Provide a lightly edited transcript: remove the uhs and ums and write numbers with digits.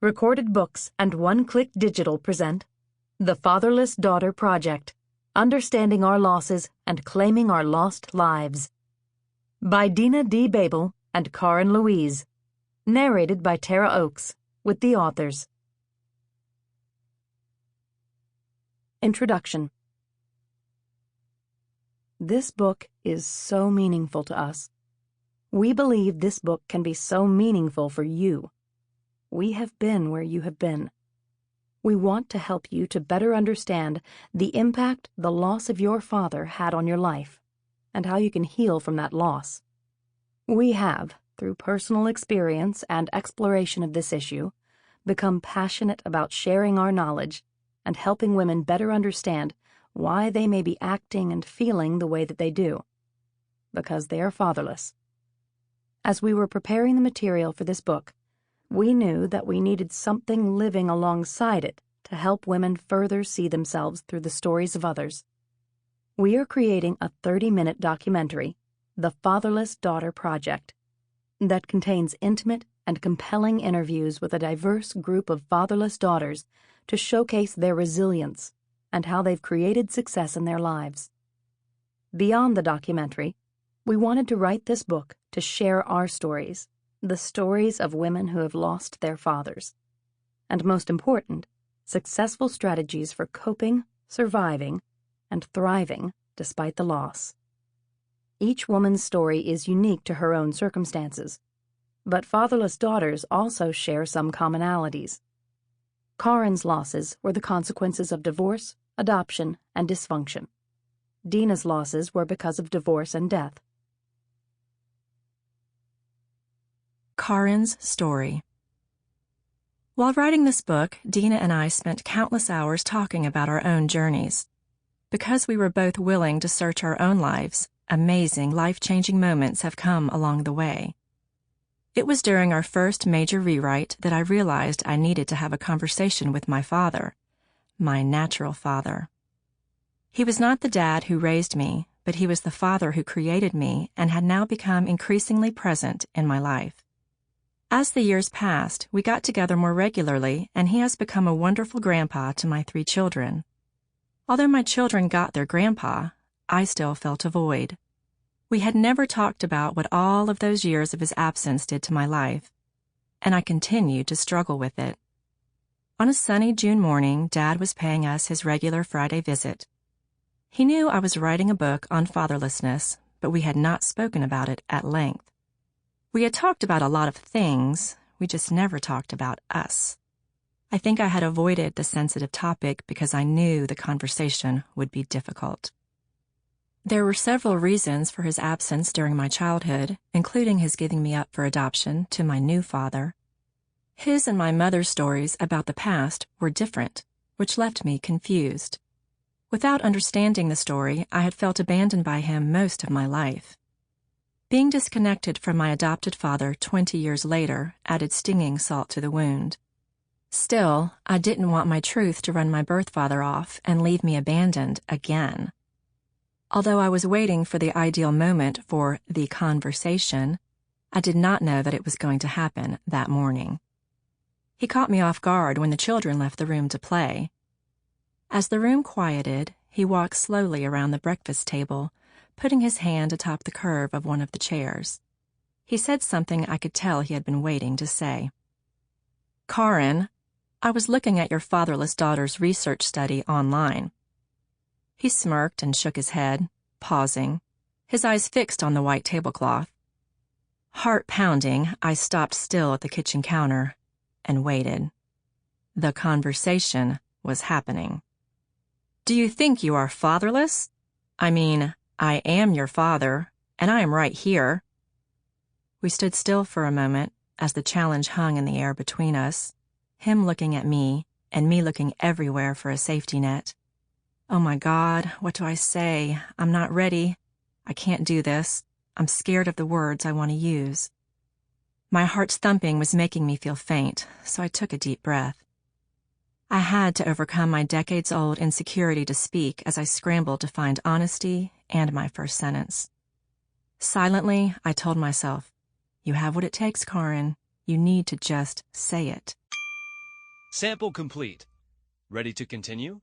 Recorded Books and One Click Digital present The Fatherless Daughter Project, Understanding Our Losses and Claiming Our Lost Lives. By Denna D. Babul and Karin Luise. Narrated by Tara Ochs, with the authors. Introduction. This book is so meaningful to us. We believe this book can be so meaningful for you. We have been where you have been. We want to help you to better understand the impact the loss of your father had on your life, and how you can heal from that loss. We have, through personal experience and exploration of this issue, become passionate about sharing our knowledge and helping women better understand why they may be acting and feeling the way that they do, because they are fatherless. As we were preparing the material for this book, we knew that we needed something living alongside it to help women further see themselves through the stories of others. We are creating a 30-minute documentary, The Fatherless Daughter Project, that contains intimate and compelling interviews with a diverse group of fatherless daughters to showcase their resilience and how they've created success in their lives. Beyond the documentary, we wanted to write this book to share our stories, the stories of women who have lost their fathers, and most important, successful strategies for coping, surviving, and thriving despite the loss. Each woman's story is unique to her own circumstances, but fatherless daughters also share some commonalities. Karin's losses were the consequences of divorce, adoption, and dysfunction. Denna's losses were because of divorce and death. Karin's story. While writing this book, Denna and I spent countless hours talking about our own journeys. Because we were both willing to search our own lives, amazing, life-changing moments have come along the way. It was during our first major rewrite that I realized I needed to have a conversation with my father, my natural father. He was not the dad who raised me, but he was the father who created me and had now become increasingly present in my life. As the years passed, we got together more regularly, and he has become a wonderful grandpa to my 3 children. Although my children got their grandpa, I still felt a void. We had never talked about what all of those years of his absence did to my life, and I continued to struggle with it. On a sunny June morning, Dad was paying us his regular Friday visit. He knew I was writing a book on fatherlessness, but we had not spoken about it at length. We had talked about a lot of things, we just never talked about us. I think I had avoided the sensitive topic because I knew the conversation would be difficult. There were several reasons for his absence during my childhood, including his giving me up for adoption to my new father. His and my mother's stories about the past were different, which left me confused. Without understanding the story, I had felt abandoned by him most of my life. Being disconnected from my adopted father 20 years later added stinging salt to the wound. Still, I didn't want my truth to run my birth father off and leave me abandoned again. Although I was waiting for the ideal moment for the conversation, I did not know that it was going to happen that morning. He caught me off guard when the children left the room to play. As the room quieted, he walked slowly around the breakfast table, putting his hand atop the curve of one of the chairs. He said something I could tell he had been waiting to say. "Karin, I was looking at your Fatherless Daughters research study online." He smirked and shook his head, pausing, his eyes fixed on the white tablecloth. Heart pounding, I stopped still at the kitchen counter and waited. The conversation was happening. "Do you think you are fatherless? I mean, I am your father, and I am right here." We stood still for a moment as the challenge hung in the air between us, him looking at me and me looking everywhere for a safety net. Oh my God, what do I say? I'm not ready. I can't do this. I'm scared of the words I want to use. My heart's thumping was making me feel faint, so I took a deep breath. I had to overcome my decades-old insecurity to speak as I scrambled to find honesty and my first sentence. Silently, I told myself, "You have what it takes, Karin. You need to just say it." Sample complete. Ready to continue?